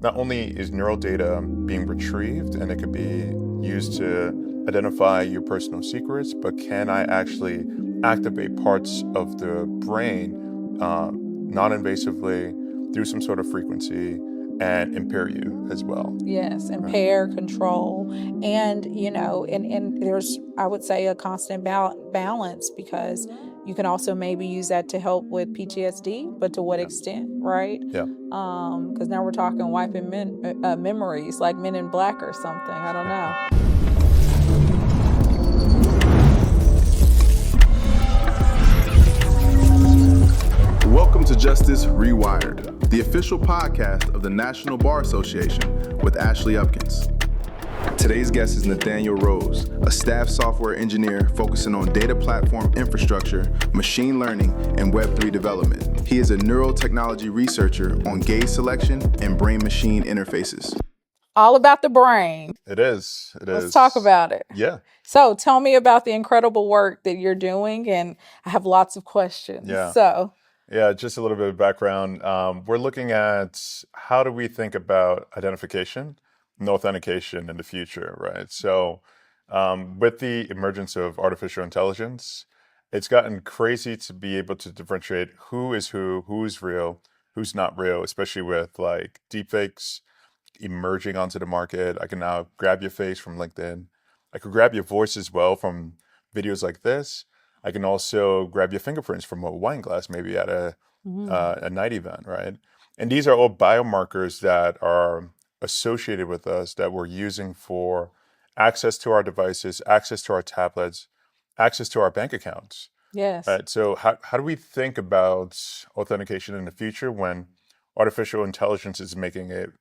not only is neural data being retrieved and it could be used to identify your personal secrets, but can I actually activate parts of the brain non-invasively through some sort of frequency and impair you as well? Yes, Right. impair, control, and and there's, I would say, a constant balance, because you can also maybe use that to help with PTSD, but to what Yeah. extent, right? Yeah. Because now we're talking wiping memories, like Men in Black or something. I don't know. Welcome to Justice Rewired, the official podcast of the National Bar Association with Ashley Upkins. Today's guest is Nathaniel Rose, a staff software engineer focusing on data platform infrastructure, machine learning, and Web3 development. He is a neurotechnology researcher on gaze selection and brain-machine interfaces. All about the brain. It is. Let's talk about it. Yeah. So tell me about the incredible work that you're doing, and I have lots of questions. Yeah. Yeah, just a little bit of background. We're looking at how do we think about identification and authentication in the future, right? So, with the emergence of artificial intelligence, it's gotten crazy to be able to differentiate who is who's real, who's not real, especially with like deepfakes emerging onto the market. I can now grab your face from LinkedIn. I could grab your voice as well from videos like this. I can also grab your fingerprints from a wine glass, maybe at a night event, right? And these are all biomarkers that are associated with us that we're using for access to our devices, access to our tablets, access to our bank accounts, Yes. right? So how do we think about authentication in the future when artificial intelligence is making it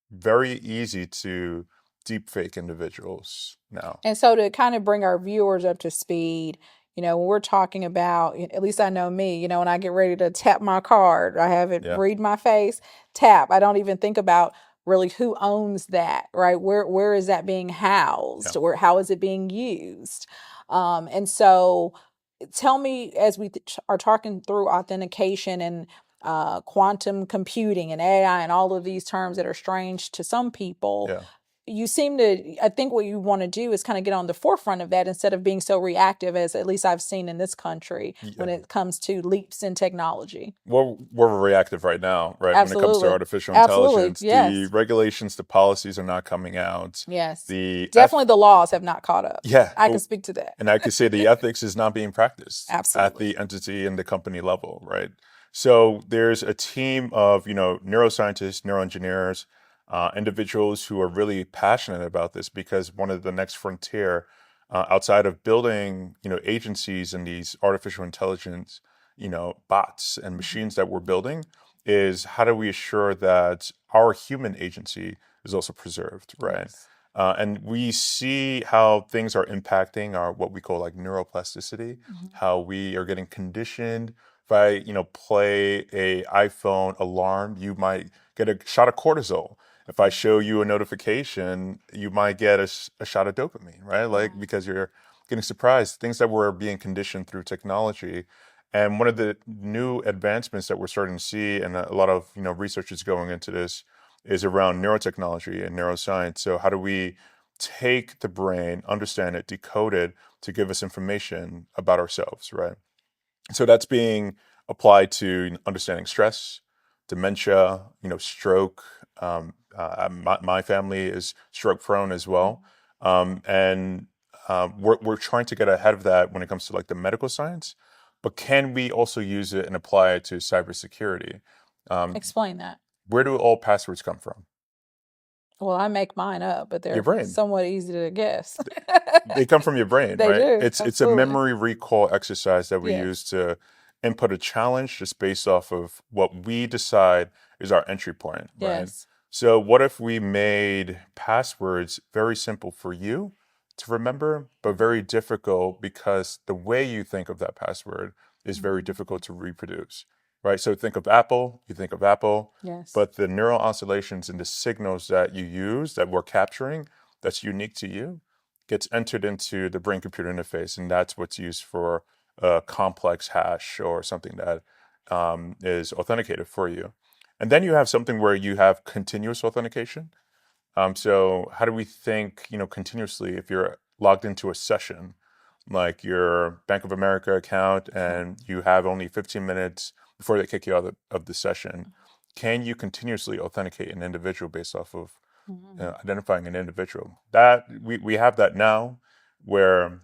very easy to deepfake individuals now? And so to kind of bring our viewers up to speed, when we're talking about, at least I know me, when I get ready to tap my card, I have it Yeah. read my face, tap. I don't even think about really who owns that, right? Where is that being housed, Yeah. or how is it being used? And so tell me, as we are talking through authentication and quantum computing and AI and all of these terms that are strange to some people, Yeah. you seem to, I think what you want to do is kind of get on the forefront of that instead of being so reactive, as at least I've seen in this country when Yeah. it comes to leaps in technology. We're reactive right now, right? When it comes to Absolutely. artificial Absolutely. intelligence, the Yes. regulations, the policies are not coming out. Yes. The Definitely the laws have not caught up. yeah, I can speak to that. and I could say the ethics is not being practiced at Absolutely. the entity and the company level, right? So there's a team of neuroscientists, neuroengineers, individuals who are really passionate about this, because one of the next frontier outside of building agencies and these artificial intelligence bots and machines that we're building is how do we assure that our human agency is also preserved, right? Yes. And we see how things are impacting our what we call like neuroplasticity, how we are getting conditioned. If I play a iPhone alarm, you might get a shot of cortisol. If I show you a notification, you might get a shot of dopamine, right? Like because you're getting surprised. Things that we're being conditioned through technology. And one of the new advancements that we're starting to see, and a lot of research is going into this, is around neurotechnology and neuroscience. So how do we take the brain, understand it, decode it to give us information about ourselves, right? So that's being applied to understanding stress, dementia, stroke. My family is stroke prone as well, and we're trying to get ahead of that when it comes to like the medical science. But can we also use it and apply it to cybersecurity? Explain that. Where do all passwords come from? Well, I make mine up, but Your they're brain. somewhat easy to guess. They come from your brain, They right? do. It's a Absolutely. memory recall exercise that we Yes. use to input a challenge just based off of what we decide is our entry point, right? Yes. So what if we made passwords very simple for you to remember, but very difficult because the way you think of that password is very difficult to reproduce, right? So think of Apple, you think of Apple, Yes. but the neural oscillations and the signals that you use that we're capturing that's unique to you gets entered into the brain-computer interface, and that's what's used for a complex hash or something that is authenticated for you. And then you have something where you have continuous authentication. So how do we think, continuously if you're logged into a session, like your Bank of America account, and you have only 15 minutes before they kick you out of the session, can you continuously authenticate an individual based off of identifying an individual? That we have that now, where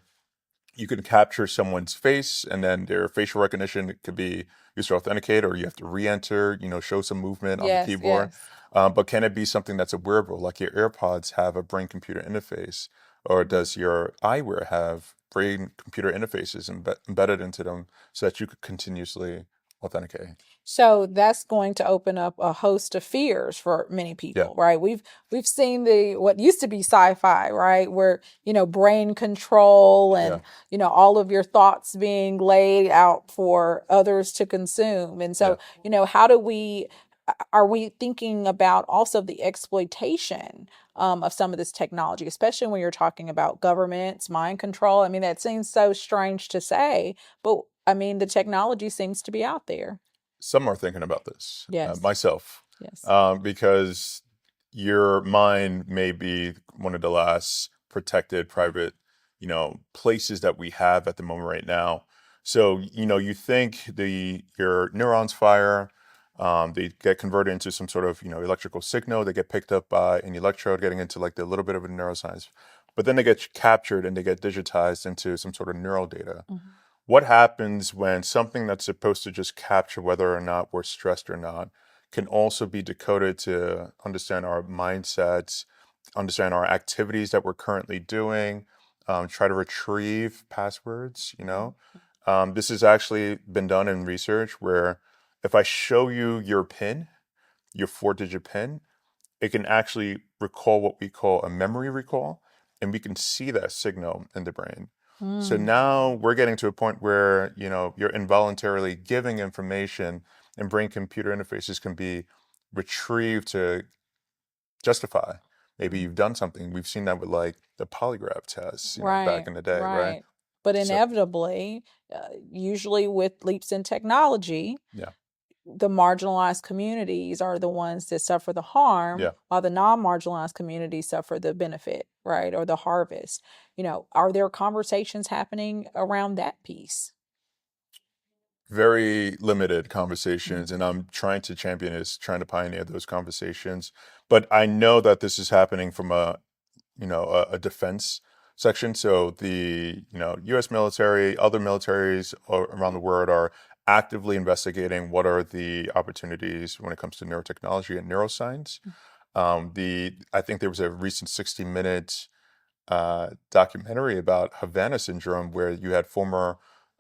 you can capture someone's face and then their facial recognition could be used to authenticate, or you have to re-enter, show some movement on the Yes, keyboard. yes. But can it be something that's a wearable, like your AirPods have a brain-computer interface, or does your eyewear have brain-computer interfaces embedded into them so that you could continuously authenticate? So that's going to open up a host of fears for many Yeah, people, right? We've seen the what used to be sci-fi, right? Where, brain control yeah, and, all of your thoughts being laid out for others to consume. And yeah. so, how do we are we thinking about also the exploitation of some of this technology, especially when you're talking about governments, mind control? I mean, that seems so strange to say, but I mean, the technology seems to be out there. Some are thinking about this, Yes. myself, Yes. because your mind may be one of the last protected private, places that we have at the moment right now. So, you think your neurons fire, they get converted into some sort of, electrical signal. They get picked up by an electrode, getting into like the little bit of a neuroscience, but then they get captured and they get digitized into some sort of neural data. Mhm. What happens when something that's supposed to just capture whether or not we're stressed or not can also be decoded to understand our mindsets, understand our activities that we're currently doing, try to retrieve passwords, This has actually been done in research where if I show you your PIN, your 4-digit PIN, it can actually recall what we call a memory recall, and we can see that signal in the brain. So Mm. now we're getting to a point where, you're involuntarily giving information, and brain computer interfaces can be retrieved to justify. Maybe you've done something. We've seen that with like the polygraph tests, back Right, in the day, right? right. But So, inevitably, usually with leaps in technology, yeah, the marginalized communities are the ones that suffer the harm, yeah. while the non-marginalized communities suffer the benefit, right? Or the harvest. Are there conversations happening around that piece? Very limited conversations, Mhm. and I'm trying to champion is trying to pioneer those conversations. But I know that this is happening from a defense section. So the, U.S. military, other militaries around the world are actively investigating what are the opportunities when it comes to neurotechnology and neuroscience. I think there was a recent 60-minute documentary about Havana syndrome where you had former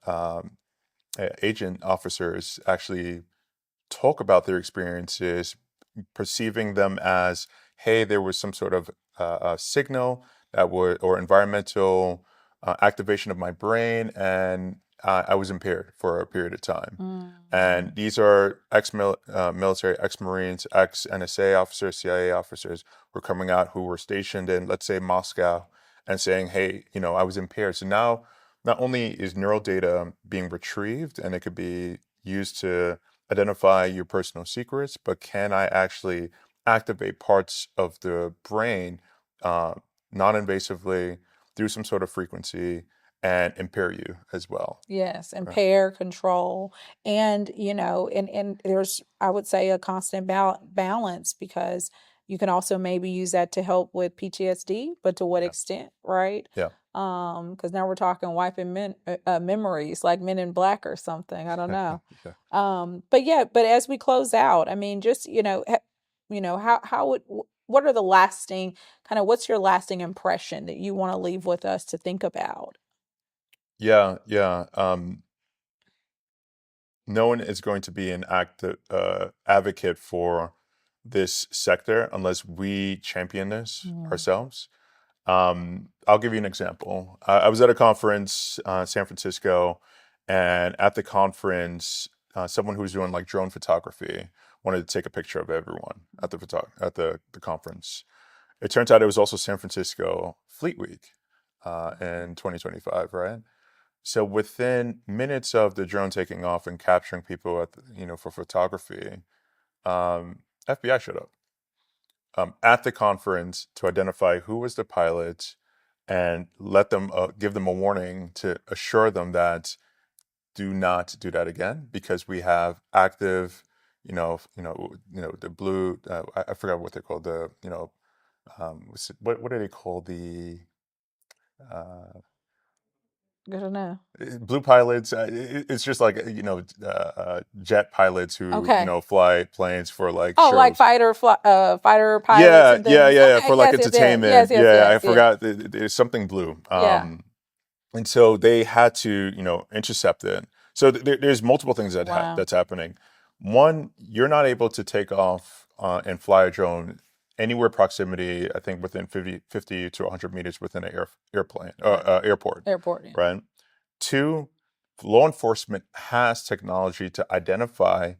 um, agent officers actually talk about their experiences, perceiving them as, hey, there was some sort of signal that would, or environmental activation of my brain, and I was impaired for a period of time. And these are military, ex-Marines, ex-NSA officers, CIA officers who are coming out who were stationed in, let's say, Moscow, and saying, hey, I was impaired. So now, not only is neural data being retrieved and it could be used to identify your personal secrets, but can I actually activate parts of the brain uh, non-invasively through some sort of frequency and impair you as well? Yes, Right. impair control, and and there's, I would say, a constant balance, because you can also maybe use that to help with PTSD, but to what Yeah. extent, right? Yeah. Because now we're talking wiping memories like Men in Black or something. I don't know. Yeah. But yeah, but as we close out, I mean, just how would what are the lasting kind of what's your lasting impression that you want to leave with us to think about? Yeah. Yeah. No one is going to be an active advocate for this sector unless we champion this Mm. ourselves. I'll give you an example. I was at a conference, San Francisco, and at the conference, someone who was doing like drone photography wanted to take a picture of everyone at the conference. It turns out it was also San Francisco Fleet Week in 2025, right? So within minutes of the drone taking off and capturing people for photography, FBI showed up at the conference to identify who was the pilot and let them give them a warning to assure them that do not do that again, because we have active, the blue. I forgot what they're called. What do they call the Good to know. blue pilots? It's just like jet pilots who Okay. fly planes for like Oh, like shows. fighter pilots Yeah, and things. yeah, Okay, for like yes, yes, yes, yes, entertainment. yes, Yeah, I yes, yeah, forgot. There's something blue. yeah. And so they had to, intercept it. So there's multiple things Wow. that's happening. One, you're not able to take off and fly a drone anywhere proximity, I think within 50 to 100 meters within an airplane, Right. airport, Airport. Yeah. right? Two, law enforcement has technology to identify,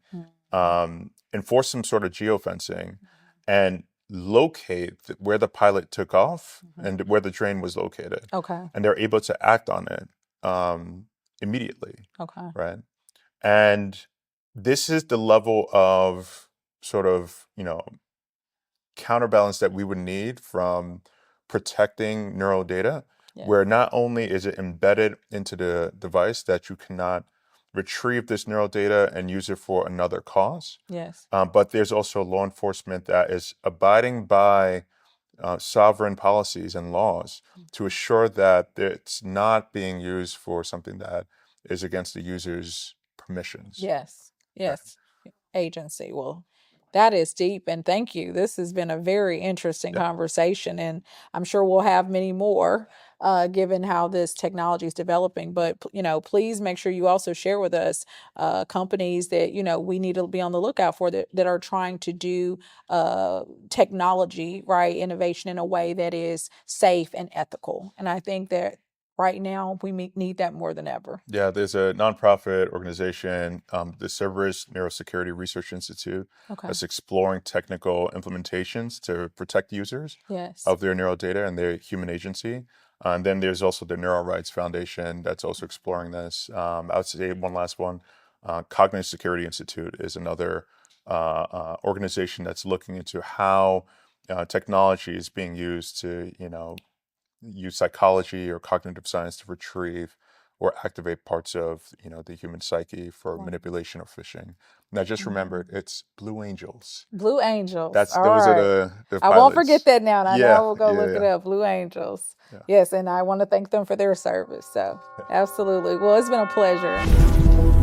enforce some sort of geofencing, and locate where the pilot took off and where the train was located. Okay. And they're able to act on it immediately, Okay. right? And this is the level of sort of, counterbalance that we would need from protecting neural data, Yeah. where not only is it embedded into the device that you cannot retrieve this neural data and use it for another cause, Yes. but there's also law enforcement that is abiding by sovereign policies and laws to assure that it's not being used for something that is against the user's permissions. Yes. Right. Yes. Agency. Well, that is deep, and thank you. This has been a very interesting Yeah. conversation, and I'm sure we'll have many more, given how this technology is developing. But please make sure you also share with us companies that we need to be on the lookout for that are trying to do technology, right, innovation in a way that is safe and ethical. And I think that right now we need that more than ever. Yeah, there's a nonprofit organization, the Cerberus Neurosecurity Research Institute, Okay. that's exploring technical implementations to protect users Yes. of their neural data and their human agency. And then there's also the Neural Rights Foundation that's also exploring this. I would say one last one. Cognitive Security Institute is another organization that's looking into how technology is being used to, use psychology or cognitive science to retrieve or activate parts of the human psyche for Wow. manipulation or phishing. Now, just remember, it's Blue Angels. Blue Angels. Those All are right. the I won't pilots. forget that now, and I know I Yeah, will go yeah, look it yeah. up. Blue Angels. Yeah. Yes, and I want to thank them for their service. So, absolutely. Well, it's been a pleasure.